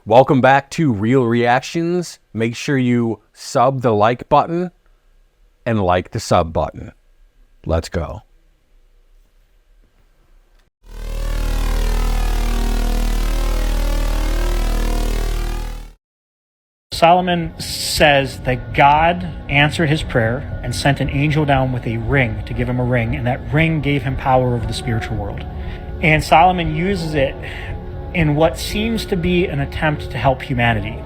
Welcome back to Real Reactions. Make sure you sub the like button and like the sub button. Let's go. Solomon says that God answered his prayer and sent an angel down with a ring to give him a ring, and that ring gave him power over the spiritual world. And Solomon uses it in what seems to be an attempt to help humanity.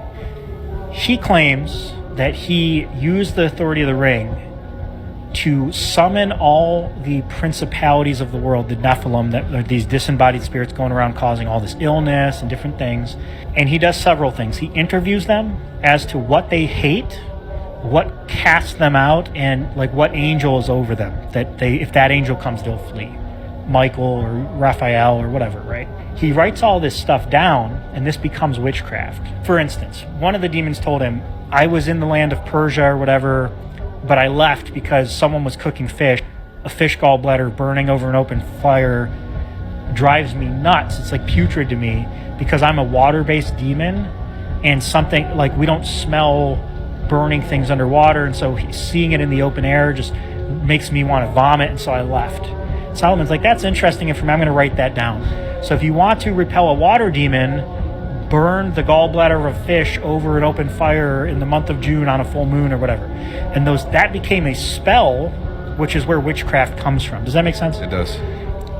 He claims that he used the authority of the ring to summon all the principalities of the world, the Nephilim, that are these disembodied spirits going around causing all this illness and different things. And he does several things. He interviews them as to what they hate, what casts them out, and like what angel is over them, that they, if that angel comes, they'll flee. Michael or Raphael or whatever, right? He writes all this stuff down, and this becomes witchcraft. For instance, one of the demons told him, I was in the land of Persia or whatever, but I left because someone was cooking fish. A fish gallbladder burning over an open fire drives me nuts. It's like putrid to me because I'm a water-based demon, and something like we don't smell burning things underwater, and so seeing it in the open air just makes me want to vomit, and so I left. Solomon's like, that's interesting information. I'm going to write that down. So if you want to repel a water demon, burn the gallbladder of a fish over an open fire in the month of June on a full moon or whatever. And that became a spell, which is where witchcraft comes from. Does that make sense? It does.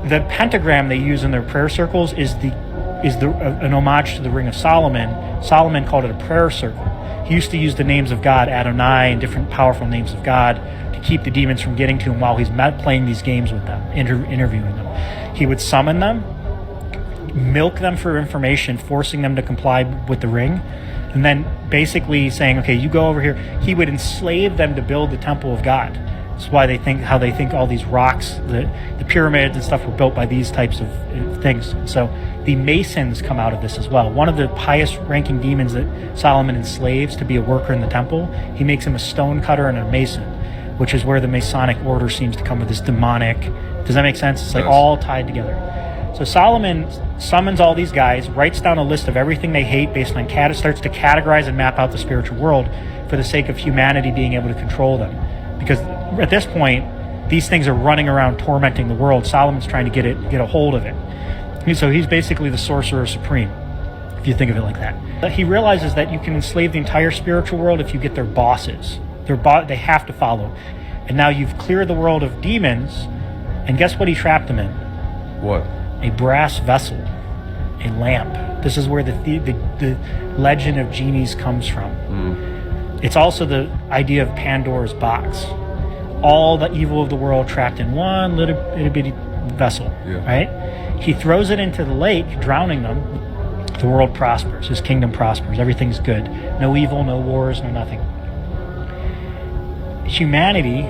The pentagram they use in their prayer circles is an homage to the Ring of Solomon. Solomon called it a prayer circle. He used to use the names of God, Adonai, and different powerful names of God to keep the demons from getting to him while he's playing these games with them, interviewing them. He would summon them, milk them for information, forcing them to comply with the ring, and then basically saying, okay, you go over here. He would enslave them to build the temple of God. That's why they think all these rocks, the pyramids and stuff were built by these types of things. So the Masons come out of this as well. One of the highest ranking demons that Solomon enslaves to be a worker in the temple, he makes him a stone cutter and a mason, which is where the Masonic order seems to come with this demonic. Does that make sense? It's like all tied together. So Solomon summons all these guys, writes down a list of everything they hate based on starts to categorize and map out the spiritual world for the sake of humanity being able to control them. Because at this point, these things are running around tormenting the world. Solomon's trying to get a hold of it. So he's basically the sorcerer supreme, if you think of it like that. But he realizes that you can enslave the entire spiritual world if you get their bosses. They have to follow. And now you've cleared the world of demons, and guess what he trapped them in? What? A brass vessel, a lamp. This is where the legend of genies comes from. It's also the idea of Pandora's box. All the evil of the world trapped in one little bitty vessel, right? He throws it into the lake, drowning them. The world prospers. His kingdom prospers. Everything's good. No evil, no wars, no nothing. Humanity,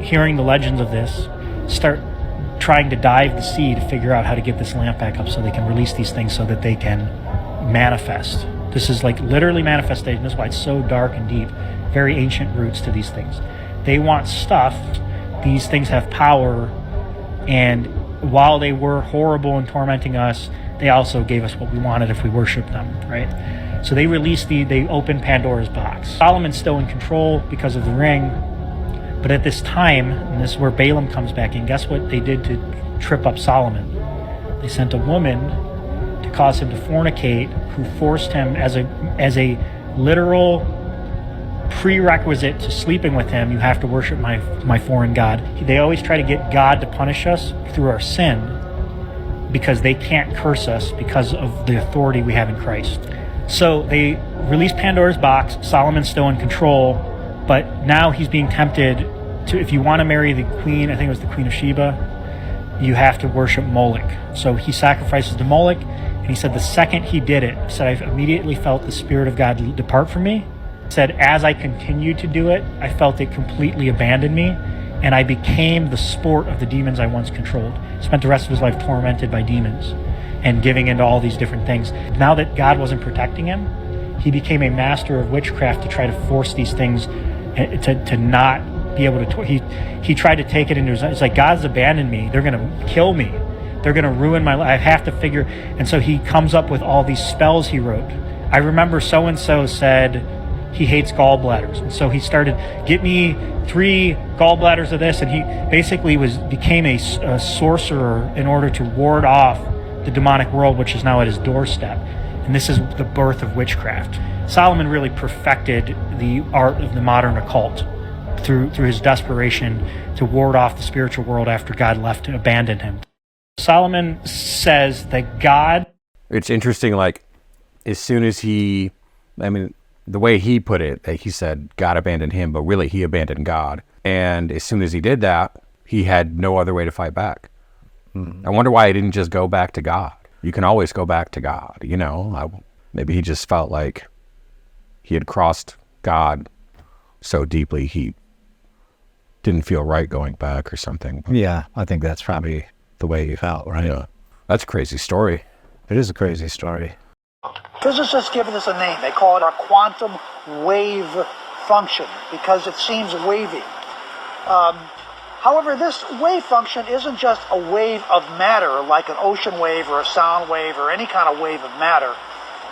hearing the legends of this, start trying to dive the sea to figure out how to get this lamp back up so they can release these things so that they can manifest. This is like literally manifestation. That's why it's so dark and deep. Very ancient roots to these things. They want stuff. These things have power. And while they were horrible and tormenting us, they also gave us what we wanted if we worshiped them, right? So they opened Pandora's box. Solomon's still in control because of the ring. But at this time, and this is where Balaam comes back in, guess what they did to trip up Solomon? They sent a woman to cause him to fornicate, who forced him as a literal prerequisite to sleeping with him, you have to worship my foreign god. They always try to get God to punish us through our sin because they can't curse us because of the authority we have in Christ. So they released Pandora's box. Solomon's still in control, but now he's being tempted to, if you want to marry the queen, I think it was the Queen of Sheba, you have to worship Moloch. So he sacrifices to Moloch, and he said the second he did it, he said, I immediately felt the Spirit of God depart from me. He said, as I continued to do it, I felt it completely abandon me, and I became the sport of the demons I once controlled. Spent the rest of his life tormented by demons and giving into all these different things. Now that God wasn't protecting him, he became a master of witchcraft to try to force these things to not be able to. He tried to take it into his. It's like, God's abandoned me. They're going to kill me. They're going to ruin my life. I have to figure. And so he comes up with all these spells he wrote I remember so-and-so said he hates gallbladders. And so he started, get me 3 gallbladders of this. And he basically became a sorcerer in order to ward off the demonic world, which is now at his doorstep. And this is the birth of witchcraft. Solomon really perfected the art of the modern occult through his desperation to ward off the spiritual world after God left to abandon him. Solomon says that God... It's interesting, like, as soon as the way he put it, like he said God abandoned him, but really he abandoned God. And as soon as he did that, he had no other way to fight back. I wonder why he didn't just go back to God. You can always go back to God, you know. Maybe he just felt like he had crossed God so deeply he didn't feel right going back or something. Yeah, I think that's probably the way he felt, right? Yeah. That's a crazy story. It is a crazy story. Physicists give this a name. They call it our quantum wave function because it seems wavy. However, this wave function isn't just a wave of matter like an ocean wave or a sound wave or any kind of wave of matter.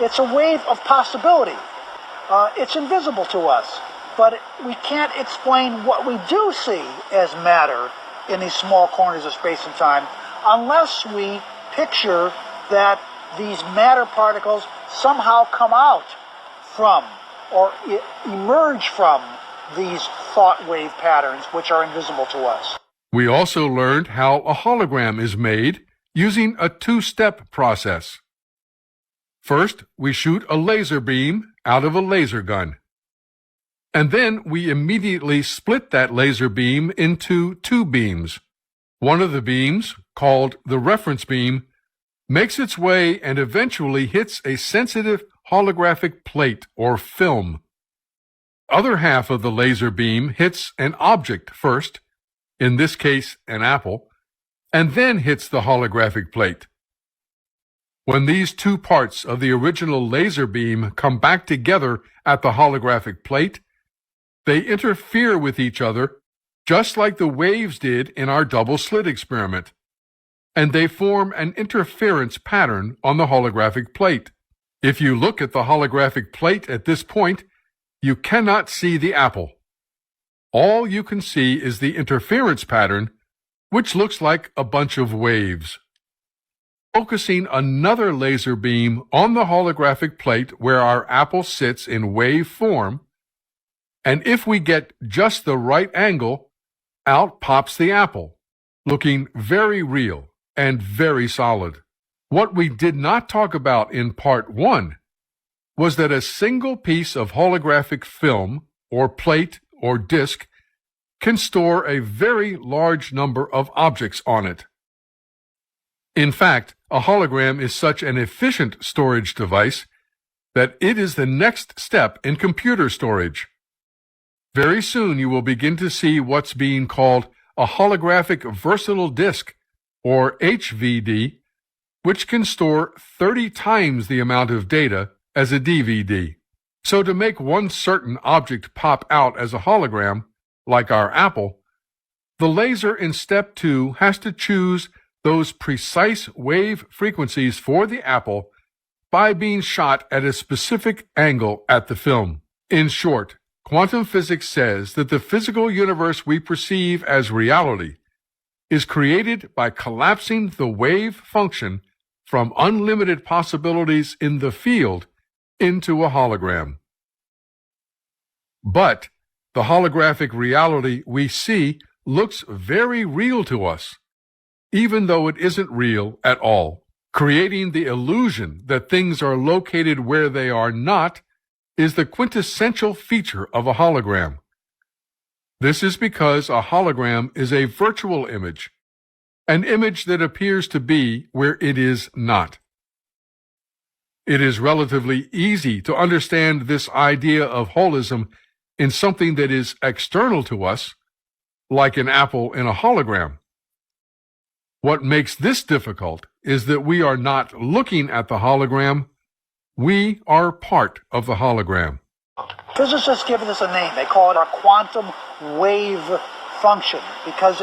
It's a wave of possibility. It's invisible to us, but we can't explain what we do see as matter in these small corners of space and time unless we picture that these matter particles somehow come out from or emerge from these thought wave patterns which are invisible to us. We also learned how a hologram is made using a 2-step process. First, we shoot a laser beam out of a laser gun. And then we immediately split that laser beam into 2 beams. One of the beams, called the reference beam, makes its way and eventually hits a sensitive holographic plate or film. Other half of the laser beam hits an object first, in this case an apple, and then hits the holographic plate. When these 2 parts of the original laser beam come back together at the holographic plate, they interfere with each other just like the waves did in our double slit experiment, and they form an interference pattern on the holographic plate. If you look at the holographic plate at this point, you cannot see the apple. All you can see is the interference pattern, which looks like a bunch of waves. Focusing another laser beam on the holographic plate where our apple sits in wave form, and if we get just the right angle, out pops the apple, looking very real and very solid. What we did not talk about in part 1 was that a single piece of holographic film, or plate, or disc, can store a very large number of objects on it. In fact, a hologram is such an efficient storage device that it is the next step in computer storage. Very soon you will begin to see what's being called a holographic versatile disk, or HVD, which can store 30 times the amount of data as a DVD. So to make one certain object pop out as a hologram, like our apple, the laser in step 2 has to choose those precise wave frequencies for the apple by being shot at a specific angle at the film. In short, quantum physics says that the physical universe we perceive as reality is created by collapsing the wave function from unlimited possibilities in the field into a hologram. But the holographic reality we see looks very real to us, even though it isn't real at all. Creating the illusion that things are located where they are not is the quintessential feature of a hologram. This is because a hologram is a virtual image, an image that appears to be where it is not. It is relatively easy to understand this idea of holism in something that is external to us, like an apple in a hologram. What makes this difficult is that we are not looking at the hologram, we are part of the hologram. Physicists give this a name. They call it our quantum wave function because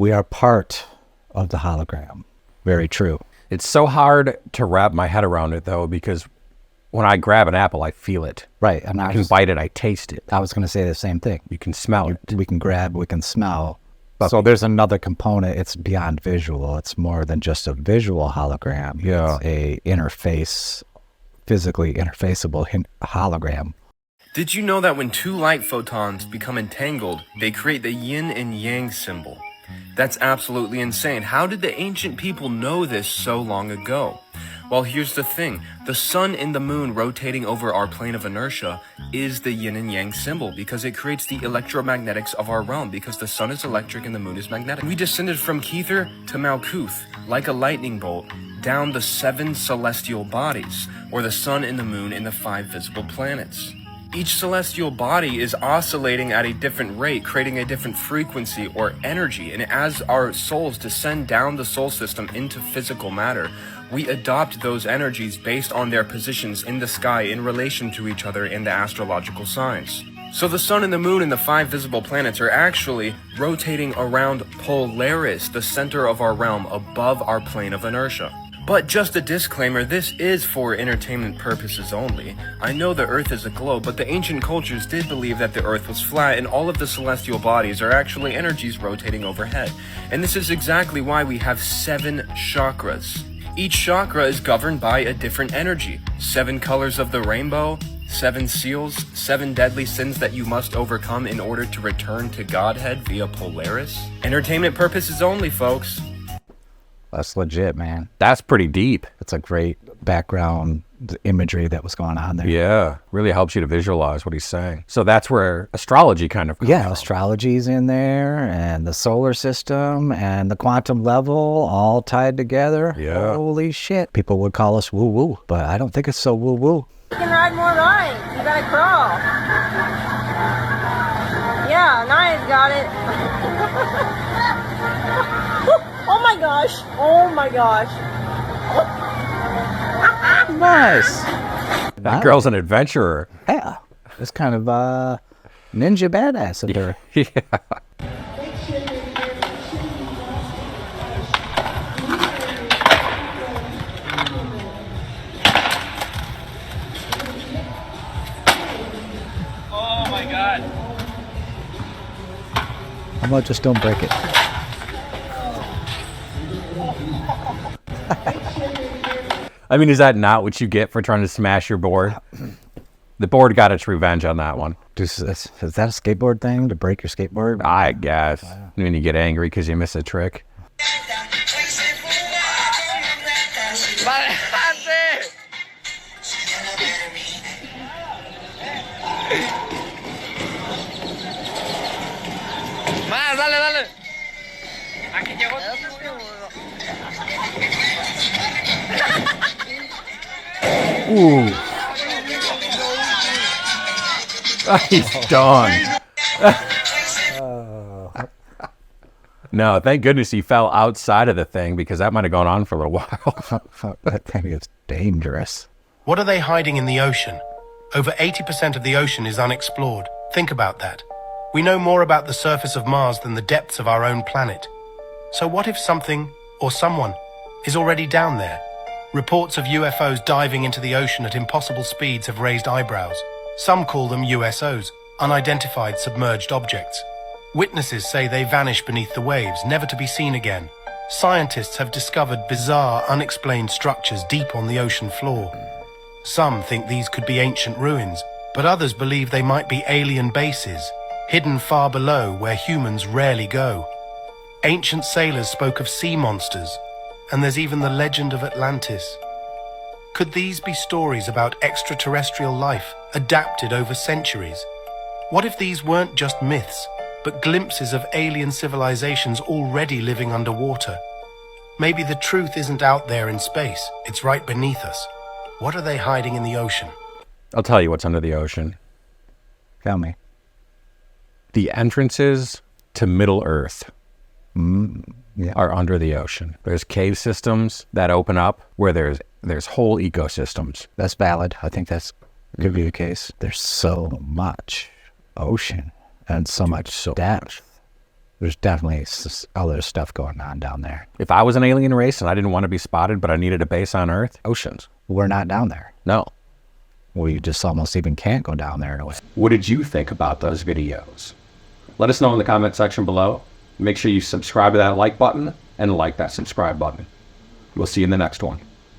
We are part of the hologram. Very true. It's so hard to wrap my head around it, though, because when I grab an apple, I feel it. Right. And I can bite it, I taste it. I was going to say the same thing. You can smell it. We can grab, we can smell. So there's another component. It's beyond visual. It's more than just a visual hologram. Yeah. It's a interface, physically interfaceable hologram. Did you know that when two light photons become entangled, they create the yin and yang symbol? That's absolutely insane. How did the ancient people know this so long ago? Well, here's the thing. The sun and the moon rotating over our plane of inertia is the yin and yang symbol because it creates the electromagnetics of our realm because the sun is electric and the moon is magnetic. We descended from Kether to Malkuth like a lightning bolt down the 7 celestial bodies, or the sun and the moon and the 5 visible planets. Each celestial body is oscillating at a different rate, creating a different frequency or energy. And as our souls descend down the soul system into physical matter, we adopt those energies based on their positions in the sky in relation to each other in the astrological signs. So the sun and the moon and the 5 visible planets are actually rotating around Polaris, the center of our realm above our plane of inertia. But just a disclaimer, this is for entertainment purposes only. I know the Earth is a globe, but the ancient cultures did believe that the Earth was flat and all of the celestial bodies are actually energies rotating overhead. And this is exactly why we have 7 chakras. Each chakra is governed by a different energy. 7 colors of the rainbow, 7 seals, 7 deadly sins that you must overcome in order to return to Godhead via Polaris. Entertainment purposes only, folks. That's legit, man. That's pretty deep. It's a great background imagery that was going on there. Yeah, really helps you to visualize what he's saying. So that's where astrology kind of comes from. Astrology's in there, and the solar system, and the quantum level, all tied together. Yeah. Holy shit. People would call us woo-woo, but I don't think it's so woo-woo. You can ride more rides. You gotta crawl. Yeah, Naya's got it. Oh my gosh. Oh my gosh. Nice. That girl's an adventurer. Yeah. It's kind of ninja badass of her. Yeah. Oh my god. How about just don't break it? I mean, is that not what you get for trying to smash your board? The board got its revenge on that one. Is that a skateboard thing, to break your skateboard? I guess. When you get angry because you miss a trick. Más, dale, dale. Aquí llegó. Ooh. He's done. No, thank goodness he fell outside of the thing because that might have gone on for a little while. That thing is dangerous. What are they hiding in the ocean? Over 80% of the ocean is unexplored. Think about that. We know more about the surface of Mars than the depths of our own planet. So what if something, or someone, is already down there? Reports of UFOs diving into the ocean at impossible speeds have raised eyebrows. Some call them USOs, unidentified submerged objects. Witnesses say they vanish beneath the waves, never to be seen again. Scientists have discovered bizarre, unexplained structures deep on the ocean floor. Some think these could be ancient ruins, but others believe they might be alien bases, hidden far below where humans rarely go. Ancient sailors spoke of sea monsters, and there's even the legend of Atlantis. Could these be stories about extraterrestrial life adapted over centuries? What if these weren't just myths, but glimpses of alien civilizations already living underwater? Maybe the truth isn't out there in space, it's right beneath us. What are they hiding in the ocean? I'll tell you what's under the ocean. Tell me. The entrances to Middle Earth Yeah. are under the ocean. There's cave systems that open up where there's whole ecosystems. That's valid. I think that's could be the case. There's so much ocean and so much depth. There's definitely other stuff going on down there. If I was an alien race and I didn't want to be spotted, but I needed a base on Earth, oceans. We're not down there. No. We just almost even can't go down there in a way. What did you think about those videos? Let us know in the comment section below. Make sure you subscribe to that like button and like that subscribe button. We'll see you in the next one.